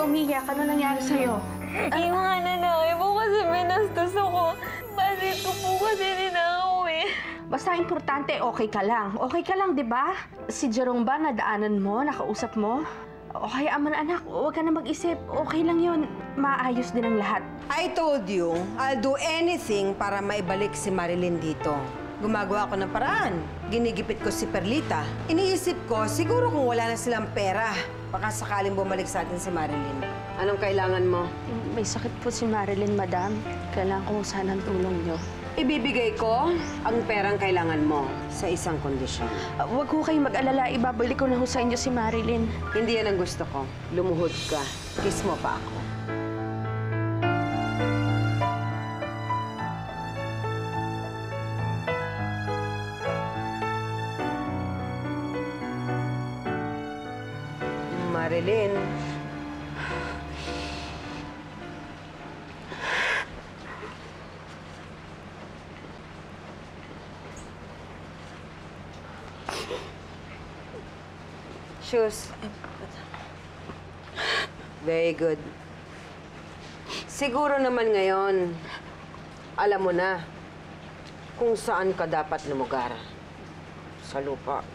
umiyak? Ano nangyari sa'yo? Yung nanay po kasi minastos ako. Basit ko po kasi ninakaw eh. Basta importante, okay ka lang. Okay ka lang, di ba? Si Jerome ba nadaanan mo, nakausap mo? O kaya aman anak, huwag ka na mag-isip. Okay lang yun. Maayos din ang lahat. I told you, I'll do anything para maibalik si Marilyn dito. Gumagawa ako ng paraan. Ginigipit ko si Perlita. Iniisip ko, siguro kung wala na silang pera, baka sakaling bumalik sa atin si Marilyn. Anong kailangan mo? May sakit po si Marilyn, madam. Kailangan ko sana ng tulong niyo. Ibibigay ko ang perang kailangan mo sa isang kondisyon. Huwag ko kayong mag-alala. Ibabalik ko na ho sa inyo si Marilyn. Hindi yan ang gusto ko. Lumuhod ka. Kiss mo pa ako. Marilyn. Shoes. Very good. Siguro naman ngayon, alam mo na kung saan ka dapat lumugar. Sa lupa.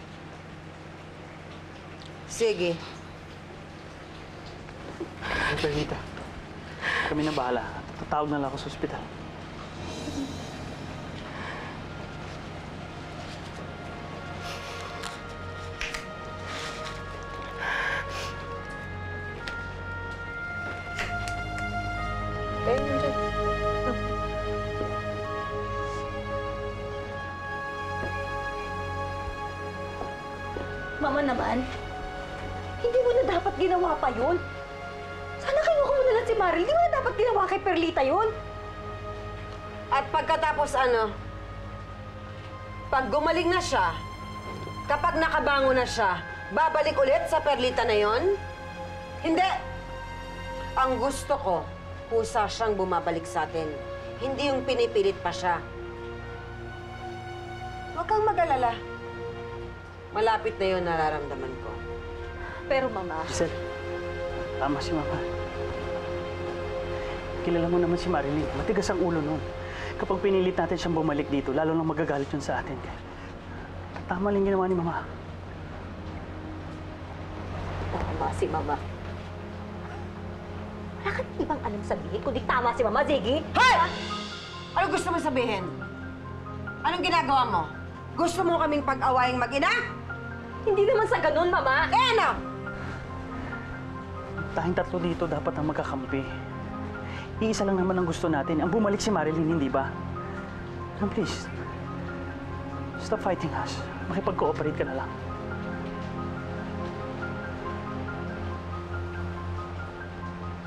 Sige. Perlita, kami na bahala. Tatawag na lang ako sa ospital. Mama naman, hindi mo na dapat ginawa pa yun. Sana kinuha mo na lang si Marilyn. Hindi mo na dapat ginawa kay Perlita yun. At pagkatapos pag gumaling na siya, kapag nakabango na siya, babalik ulit sa Perlita na yon? Hindi. Ang gusto ko, kusa siyang bumabalik sa atin. Hindi yung pinipilit pa siya. Huwag kang mag-alala. Malapit na yun nararamdaman ko. Pero Mama... Giselle, tama si Mama. Kilala mo naman si Marilyn. Matigas ang ulo nun. Kapag pinilit natin siyang bumalik dito, lalo lang magagalit yun sa atin. Tama lang ginawa ni Mama. Tama si Mama. Wala ka ibang alam sabihin, kundi tama si Mama, Ziggy. Hoy! Ano gusto mo sabihin? Anong ginagawa mo? Gusto mo kaming pag-awaying mag-ina? Hindi naman sa ganun, Mama. Eh ano? Tayong tatlo dito dapat ang magkakampi. Iisa lang naman ang gusto natin, ang bumalik si Marilyn, hindi ba? And please, stop fighting us. Makipag-cooperate ka na lang.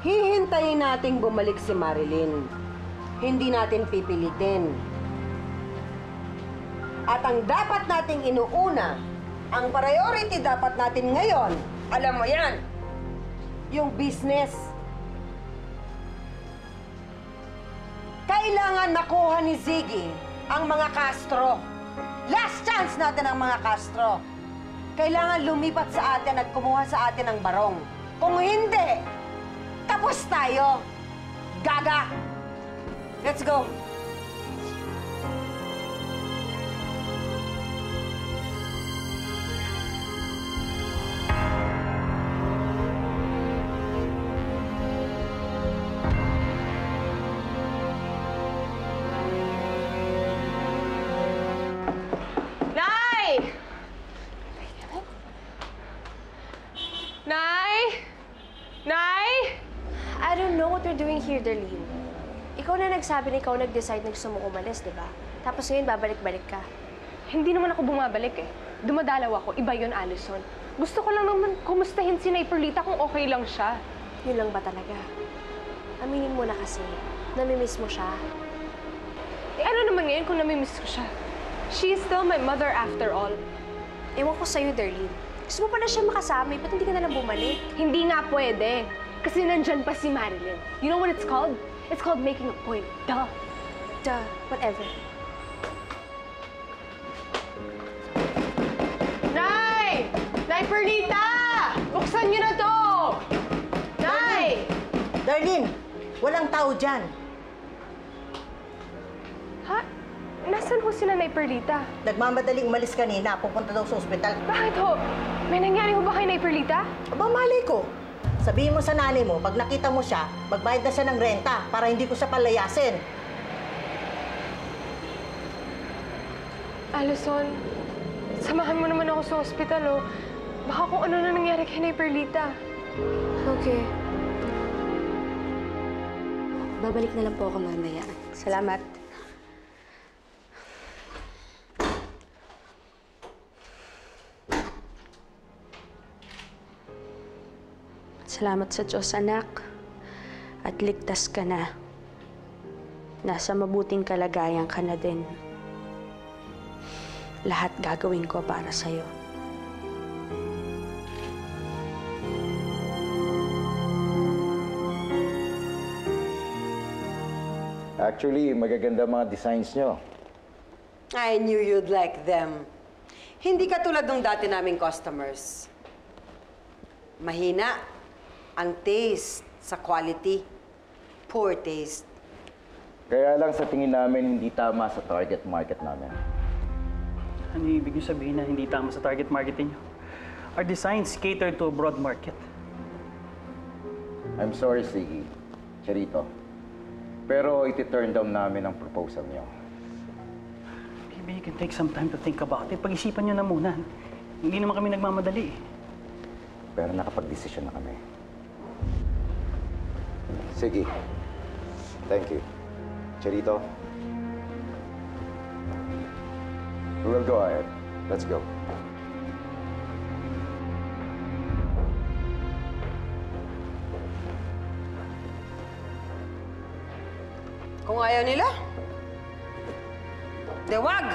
Hihintayin nating bumalik si Marilyn. Hindi natin pipilitin. At ang dapat nating inuuna, ang priority dapat natin ngayon, alam mo yan, yung business. Kailangan makuha ni Ziggy ang mga Castro. Last chance natin ang mga Castro. Kailangan lumipat sa atin at kumuha sa atin ang barong. Kung hindi, tapos tayo. Gaga! Let's go! I don't know what you're doing here, Darlene. Ikaw na nagsabi na ikaw nag-decide na gusto mo umalis, di ba? Tapos ngayon, babalik-balik ka. Hindi naman ako bumabalik eh. Dumadalaw ako. Iba yun, Allison. Gusto ko lang naman kumustahin si Perlita kung okay lang siya. Yun lang ba talaga? Aminin mo na kasi, namimiss mo siya. Eh ano naman ngayon kung namimiss ko siya? She's still my mother after all. Ewan ko sa'yo, Darlene. Gusto mo pa na siya makasama, ba't hindi ka na lang bumalik? Hindi nga pwede. Kasi nandyan pa si Marilyn. You know what it's called? It's called making a point. Duh. Duh. Whatever. Nay! Nay Perlita! Buksan niyo na to! Nay! Darlene, walang tao dyan. Ha? Nasaan ho si Nanay Perlita? Nagmamadaling umalis kanina, pupunta daw sa ospital. Bakit ho? May nangyari ho ba kay Nanay Perlita? Aba, malay ko. Sabihin mo sa nanay mo, pag nakita mo siya, magbayad na siya ng renta para hindi ko siya palayasin. Alison, samahan mo naman ako sa ospital, oh. Baka kung ano na nangyari kay Nanay Perlita. Okay. Babalik na lang po ako mamaya. Salamat. Salamat sa Diyos, anak. At ligtas ka na. Nasa mabuting kalagayan ka na din. Lahat gagawin ko para sa'yo. Actually, magaganda mga designs nyo. I knew you'd like them. Hindi katulad ng dati naming customers. Mahina ang taste sa quality. Poor taste. Kaya lang sa tingin namin, hindi tama sa target market namin. Ano yung ibig niyo sabihin na hindi tama sa target marketing niyo? Our designs cater to a broad market. I'm sorry, Siggy. Charito. Pero iti-turn down namin ang proposal niyo. Maybe you can take some time to think about it. Pag-isipan niyo na muna. Hindi naman kami nagmamadali. Pero nakapag-desisyon na kami. Sige. Thank you. Charito. We will go ahead. Let's go. Kung ayaw nila, de wag!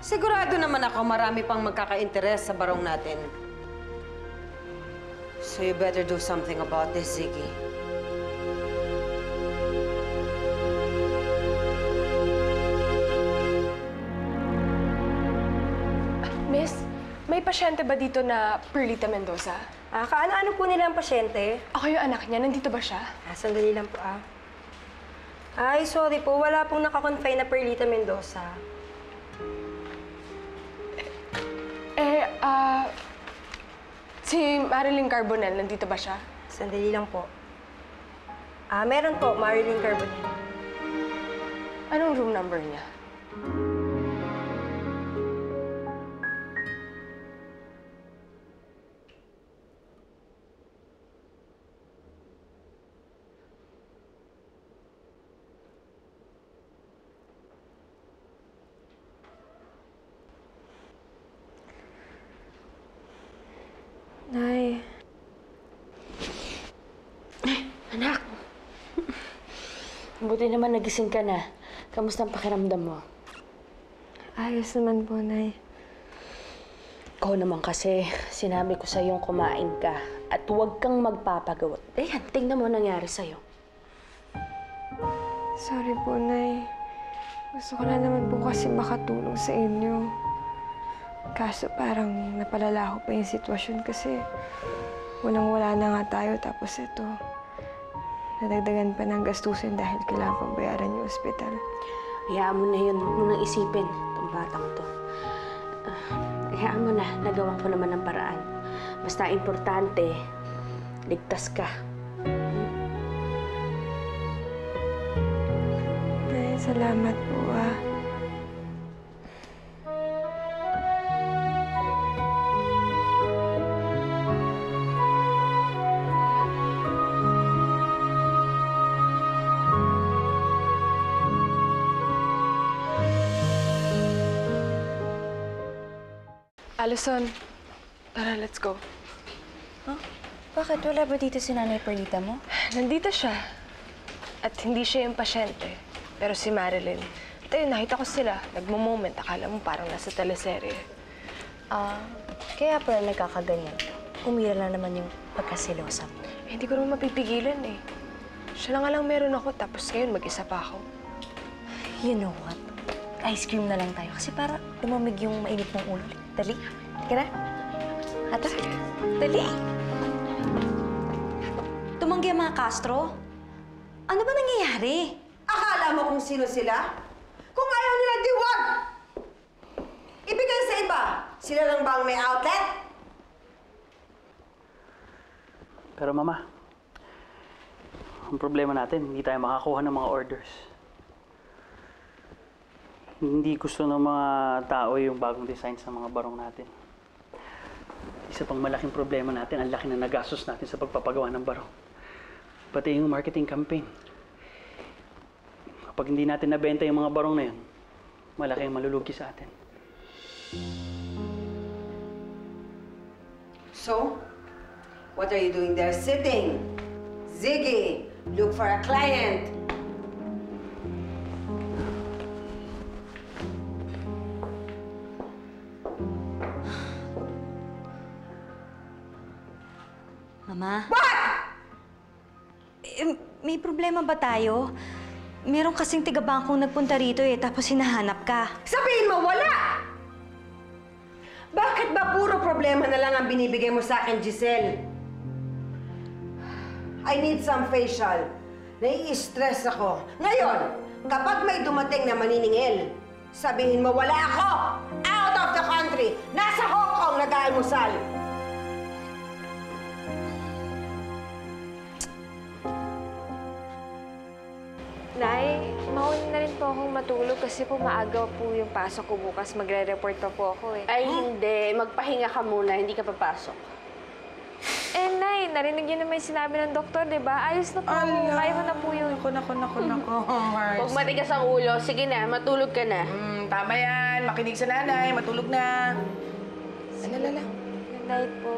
Sigurado naman ako marami pang magkaka-interes sa barong natin. So you better do something about this, Ziggy. Miss, may pasyente ba dito na Perlita Mendoza? Kaano-ano po nila ang pasyente? Ako yung anak niya. Nandito ba siya? Sandali lang po, Ay, sorry po. Wala pong nakakonfine na Perlita Mendoza. Si Marilyn Carbonell, nandito ba siya? Sandali lang po. Meron po, Marilyn Carbonell. Anong room number niya? Nay. Anak! Buti naman nagising ka na. Kamusta ang pakiramdam mo? Ayos naman po, Nay. Ikaw naman kasi, sinabi ko sa'yong kumain ka at huwag kang magpapagawat. Ayan, tingnan mo nangyari sa'yo. Sorry po, Nay. Gusto ko na naman po kasi makatulong sa inyo. Kaso parang napalala ko pa yung sitwasyon kasi walang-wala na nga tayo tapos ito. Nadagdagan pa ng gastusin dahil kailangan pang bayaran yung ospital. Hayaan mo na yun. Huwag mo nang isipin itong batang to. Hayaan mo na. Nagawan ko naman ng paraan. Basta importante, ligtas ka. Nay, salamat po, Alison, tara, let's go. Bakit? Wala ba dito si Nanay Perlita mo? Nandito siya. At hindi siya yung pasyente. Pero si Marilyn. Tayo, nakita ko sila. Nagmo-moment. Akala mo parang nasa teleserye. Kaya pala nagkakaganyan. Umira lang naman yung pagkasilosa mo. Hindi ko naman mapipigilan eh. Siya na nga lang meron ako, tapos ngayon mag-isa pa ako. You know what? Ice cream na lang tayo kasi para lumamig yung mainit ng ulo. Dali. Tara. Ata. Dali. Tumanggi tumanggi ang mga Castro? Ano ba nangyayari? Akala mo kung sino sila? Kung ayaw nila, di wag! Ibigay sa iba. Sila lang ba ang may outlet? Pero Mama, ang problema natin, hindi tayo makakuha ng mga orders. Hindi gusto ng mga tao yung bagong designs ng mga barong natin. Isa pang malaking problema natin, ang laki na nagastos natin sa pagpapagawa ng barong. Pati yung marketing campaign. Kapag hindi natin nabenta yung mga barong na yun, malaki ang malulugi sa atin. So, what are you doing there sitting? Ziggy, look for a client. Mama? What? May problema ba tayo? Meron kasing tiga-bangkong nagpunta rito tapos hinahanap ka. Sabihin mo, wala! Bakit ba puro problema na lang ang binibigay mo sa akin, Giselle? I need some facial. Nai-stress ako. Ngayon, kapag may dumating na maniningil, sabihin mo, wala ako! Out of the country! Nasa Hong Kong nag-aalmusal! Nay, mauna na rin po akong matulog kasi po maaga po yung pasok ko bukas. Magre-report pa po ako eh. Ay, hindi. Magpahinga ka muna. Hindi ka papasok. Eh, Nay, narinig niyo naman yung sinabi ng doktor, di ba? Ayos na po. Kaya ko na po yun. Naku, Mars. Huwag matigas ang ulo. Sige na, matulog ka na. Tama yan. Makinig sa nanay. Matulog na. Alala. Good night po.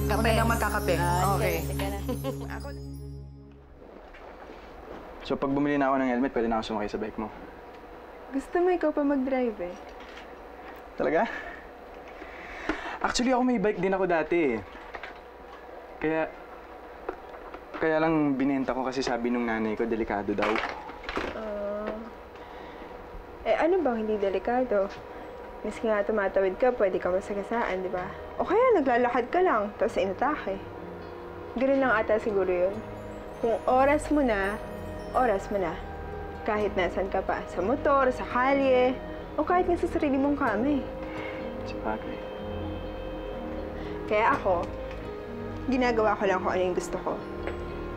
Kape lang magkakape. Okay. So pag bumili na ako ng helmet, pwede na ako sumakay sa bike mo. Gusto mo ikaw pa mag-drive eh? Talaga? Actually, ako may bike din ako dati eh. Kaya lang binenta ko kasi sabi nung nanay ko, delikado daw. Ano bang hindi delikado? Miski nga tumatawid ka, pwede ka masagasaan, di ba? O kaya naglalakad ka lang, tapos inatake. Ganun lang ata siguro yun. Kung oras mo na, oras mo na. Kahit nasan ka pa, sa motor, sa kalye, o kahit nga sa sarili mong kama eh. Sabagay. Kaya ako, ginagawa ko lang kung ano yung gusto ko.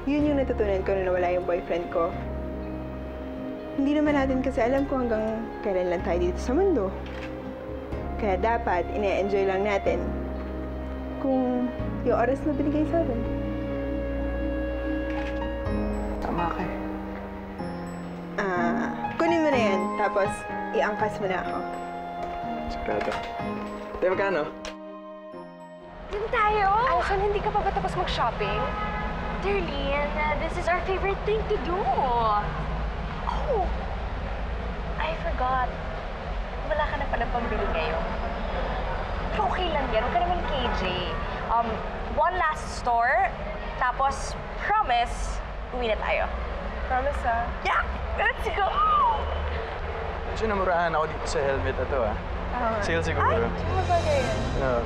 Yun yung natutunan ko nung nawala yung boyfriend ko. Hindi naman natin kasi alam kung hanggang kailan lang tayo dito sa mundo. Kaya dapat, ine-enjoy lang natin kung yung oras na binigay sa atin. Tama ka eh. Kunin mo na yan, tapos iangkas mo na ako. Sigurado. Tayo magkano? Dun tayo! Alson, hindi ka pa ba tapos mag-shopping? Darlene, this is our favorite thing to do. Oh, I forgot. Wala ka na pala pambili ngayon. Pero okay lang yan. Huwag ka naman KJ. One last store, tapos promise, uwi na tayo. Promise ah. Yeah! Let's go! Medyo namurahan ako dito sa helmet na to ah. Sale siguro. Ay, mabagay yan. Oo.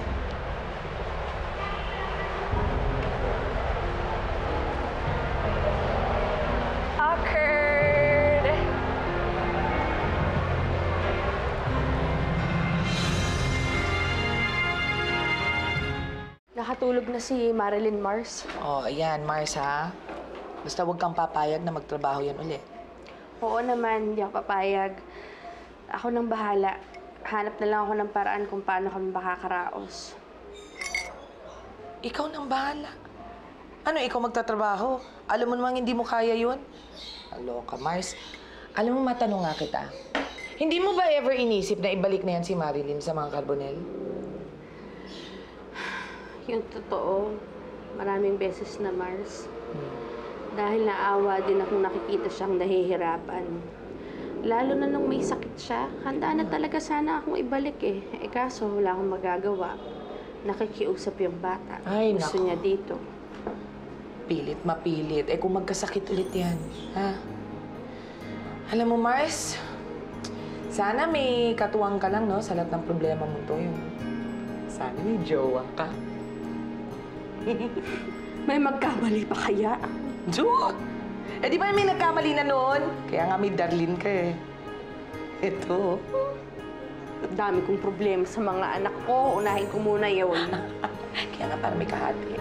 Awkward! Nakatulog na si Marilyn Mars. Oh, ayan, Mars, ha? Basta huwag kang papayag na magtrabaho yan ulit. Oo naman, hindi ako papayag. Ako nang bahala. Hanap na lang ako ng paraan kung paano kami makakaraos. Ikaw nang bahala. Ano, ikaw magtatrabaho? Alam mo namang hindi mo kaya yun? Aloka, Mars. Alam mo, matanong nga kita. Hindi mo ba ever inisip na ibalik na yan si Marilyn sa mga Carbonell? Yung totoo, maraming beses na, Mars. Dahil naawa din akong nakikita siyang nahihirapan. Lalo na nung may sakit siya, handa na talaga sana akong ibalik eh. Eh kaso wala akong magagawa. Nakikiusap yung bata. Ay, Gusto naku. niya dito. Pilit, mapilit. Eh kung magkasakit ulit yan, ha? Alam mo, Mars, sana may katuwang ka lang, no? Sa lahat ng problema mo to. Yung sana may jowa ka. May magkamali pa kaya? Jo! Eh di ba may nagkamali na noon? Kaya nga may Darlene ka eh. Ito. Dami kong problema sa mga anak ko. Unahin ko muna yun. Kaya nga para may kahati.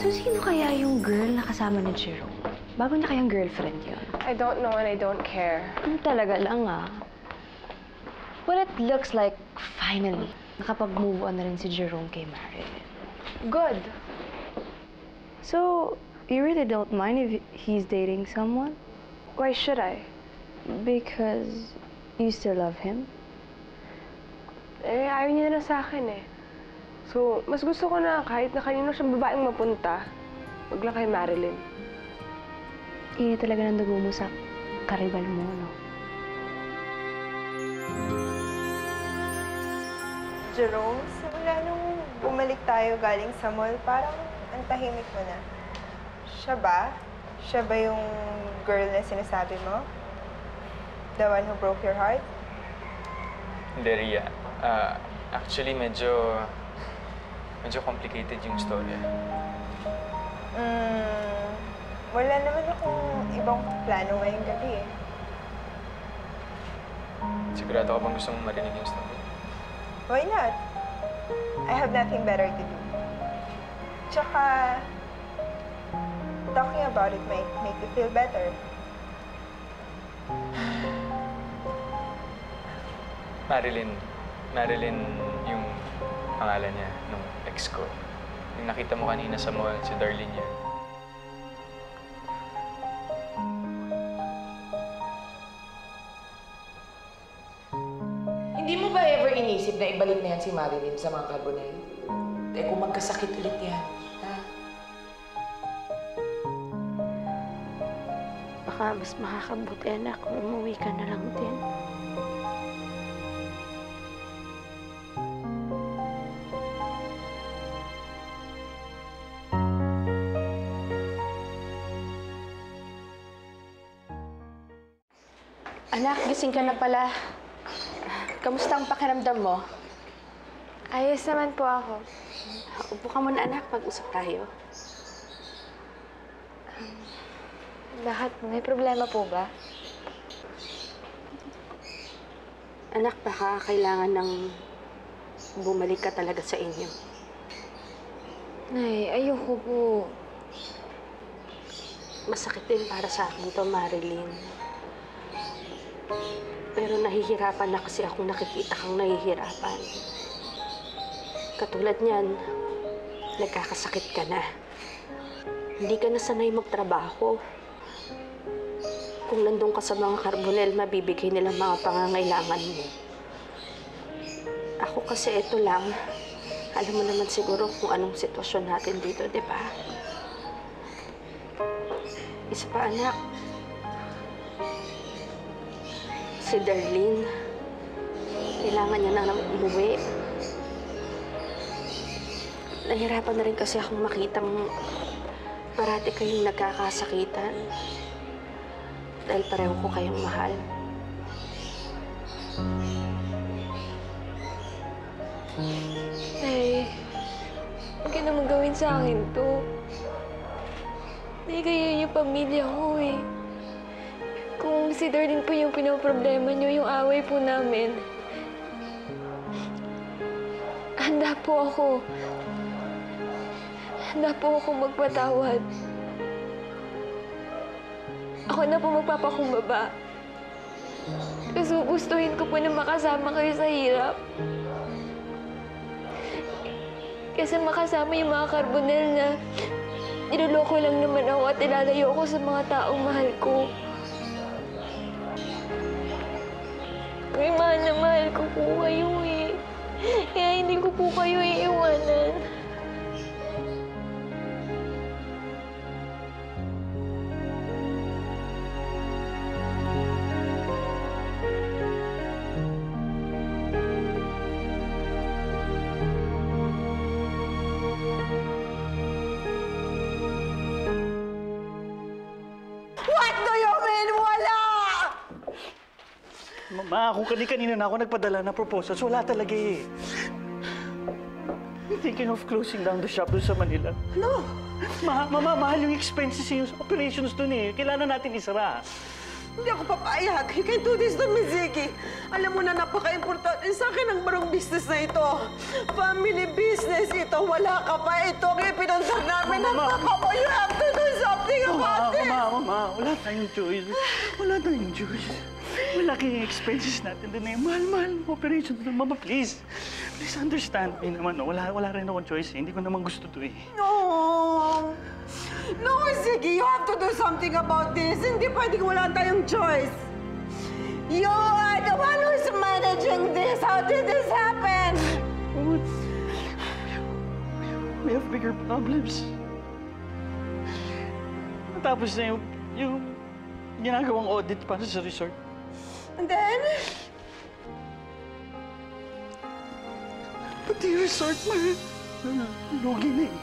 So, sino kaya yung girl na kasama ni Jerome? Bago niya kayang girlfriend yun? I don't know and I don't care. Talaga lang ah. Well, it looks like, finally, nakapag-move on na rin si Jerome kay Marilyn. Good. So, you really don't mind if he's dating someone? Why should I? Because you still love him? Eh, ayaw niya na sa akin eh. So, mas gusto ko na kahit na kanino siyang babaeng mapunta, wag lang kay Marilyn. Init talaga ng dugo mo sa karibal mo, no? Jerome, simula nung bumalik tayo galing sa mall, parang ang tahimik mo na. Siya ba? Siya ba yung girl na sinasabi mo? The one who broke your heart? Hindi, Ria. Actually, medyo complicated yung story. Wala naman akong ibang plano ngayong gabi eh. Sigurado ka bang gusto mong marinig yung story? Why not? I have nothing better to do. Tsaka, talking about it might make you feel better. Marilyn yung pangalan niya nung ex ko. Yung nakita mo kanina sa mall, si Darlene niya. Hindi mo ba ever inisip na ibalik na yan si Marilyn sa mga Carbonell? Eh kung magkasakit ulit yan, ha? Baka mas makakabuti, anak, kung umuwi ka na lang din. Anak, gising ka na pala. Kamusta ang pakiramdam mo? Ayos naman po ako. Upo ka muna, anak. Pag-usap tayo. Bakit? May problema po ba? Anak, baka kailangan ng bumalik ka talaga sa inyo. Nay, ayoko po. Masakit din para sa akin to, Marilyn. Pero nahihirapan na kasi akong nakikita kang nahihirapan. Katulad niyan, nagkakasakit ka na. Hindi ka na sanay magtrabaho. Kung nandun ka sa mga Carbonell, mabibigay nila mga pangangailangan mo. Ako kasi ito lang. Alam mo naman siguro kung anong sitwasyon natin dito, di ba? Isa pa, anak. Si Darlene, kailangan niya na umuwi. Nahirapan na rin kasi akong makitang parati kayong nagkakasakitan. Dahil pareho ko kayong mahal. Nay, huwag ka naman gawin sa akin to. Hindi kayo yung pamilya ko eh. Kung si Darlene po yung pinoproblema niyo, yung away po namin, handa po ako. Handa po ako magpatawad. Ako na po magpapakumbaba. Kasi gustuhin ko po na makasama kayo sa hirap. Kasi makasama yung mga Carbonell na niloloko lang naman ako at ilalayo ako sa mga taong mahal ko. May mahal na mahal ko po kayo eh. Kaya hindi ko po kayo iiwanan. Ma, kung kanina na ako nagpadala ng proposals, wala talaga eh. I'm thinking of closing down the shop doon sa Manila. No! Mahal yung expenses yung operations doon eh. Kailangan natin isara. Hindi ako papayag. You can't do this to me, Ziggy. Alam mo na napaka-importante sa akin ang barong business na ito. Family business ito. Wala ka pa ito. Kaya pinuntar namin ang papa mo. You have to do something about this. Mama, wala tayong choice. Wala tayong choice. Malaki yung expenses natin doon eh. Mahal operations doon. Mama, please. Please understand me naman. No? Wala rin akong choice eh. Hindi ko naman gusto to eh. No! No, Ziggy, you have to do something about this. Hindi pwedeng wala tayong choice. You are the one who's managing this. How did this happen? We have bigger problems. Tapos na yung ginagawang audit para sa resort. And then? Pati yung resort, lugi na eh.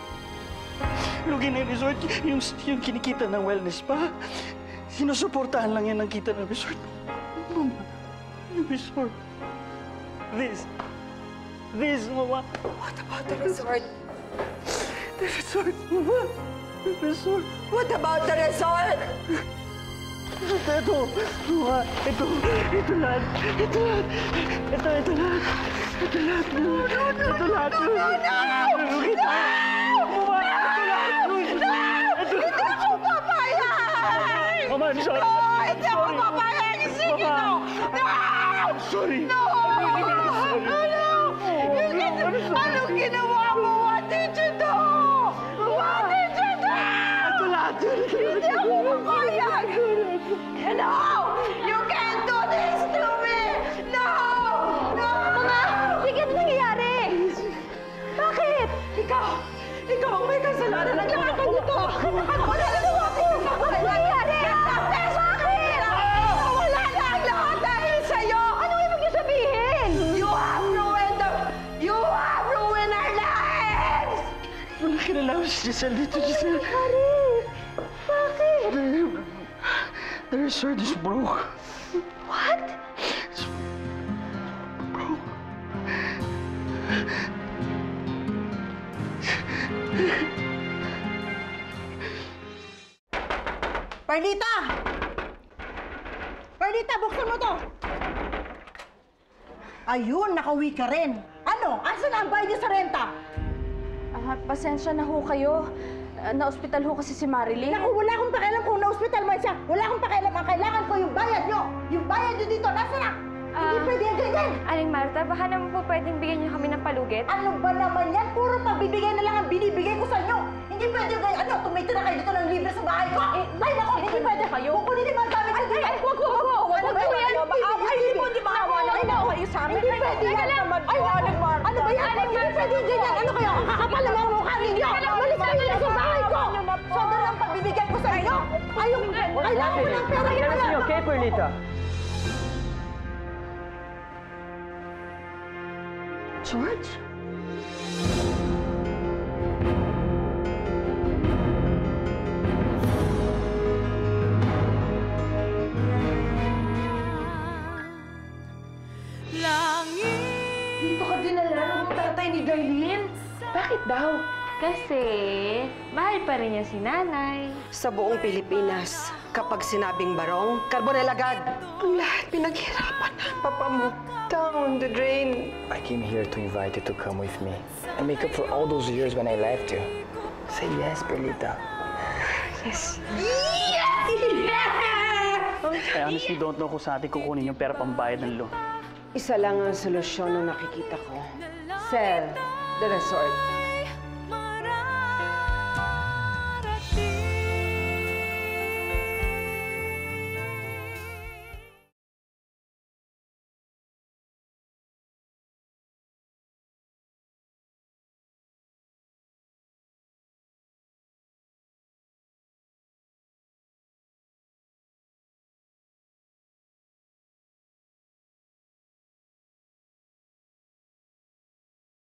Lugi na yung resort. Yung kinikita ng wellness pa, sinusuportahan lang yan ang kita ng resort. Mama, yung resort. This, Mama. What about the resort? The resort, Mama. The resort. What about the resort? Ito, Mama. Ito lahat. Ito lahat. Ito lahat. Lugi tayo. Mama, I'm sorry. No! Hindi ako papayag! Sige, no! No! I'm sorry. No! Anong ginawa mo? What did you do? What did you do? Hindi ako papayag! No! You can't do this to me! No! No! Mama! Sige, ano nangyayari? Bakit? Ikaw ang may kasalanan ng lahat ng ito! Ano wala na nawa ko? Ano nangyayari? Bakit? Wala na ang lahat dahil sa'yo! Ano ibig niyo sabihin? You have ruined our lives! Wala kinalaman si Giselle dito, Giselle. Bakit? The resort is broke. What? It's broke. Perlita! Perlita, buksan mo to! Ayun, nakauwi ka rin. Ano? Asan ang bayad niya sa renta? Pasensya na ho kayo. Na-ospital ho kasi si Marilyn. Naku, wala akong pakialam kung na-hospital man siya. Wala akong pakialam. Ang kailangan ko yung bayad niyo. Yung bayad niyo dito, nasa na? Hindi pwede yan ganyan. Aling Marta, baka naman po pwedeng bigyan niyo kami ng palugit? Ano ba naman yan? Puro pagbibigay na lang ang binibigay ko sa inyo. Hindi pwede ganyan. Ano, tumito na kayo dito ng libre sa bahay ko? Ay, naku, hindi pwede. Kukunin yung mga gamit ko dito. Wag ba yan? Hindi maawa na kayo sa amin. Hindi pwede yan naman po. Ano ba yan? Hindi pwede ganyan. Ano kayo? Kakapal naman ang mukha ninyo. Malis kayo na sa bahay ko. Sobrang ang pagbibigay ko sa inyo. Ayun, kailangan ko ng pera. Everything okay, Perlita? George? Dito ka dinala ng tatay ni Darlene? Bakit daw? Kasi mahal pa rin niya si nanay. Sa buong Pilipinas, kapag sinabing barong, karbon agad. Ang lahat pinaghirapan ng papa mo. Down the drain. I came here to invite you to come with me and make up for all those years when I left you. Say yes, Perlita. Yes. I honestly don't know kung saan atin kukunin yung pera pambayad ng loan. Isa lang ang solusyon na nakikita ko. Sell the resort.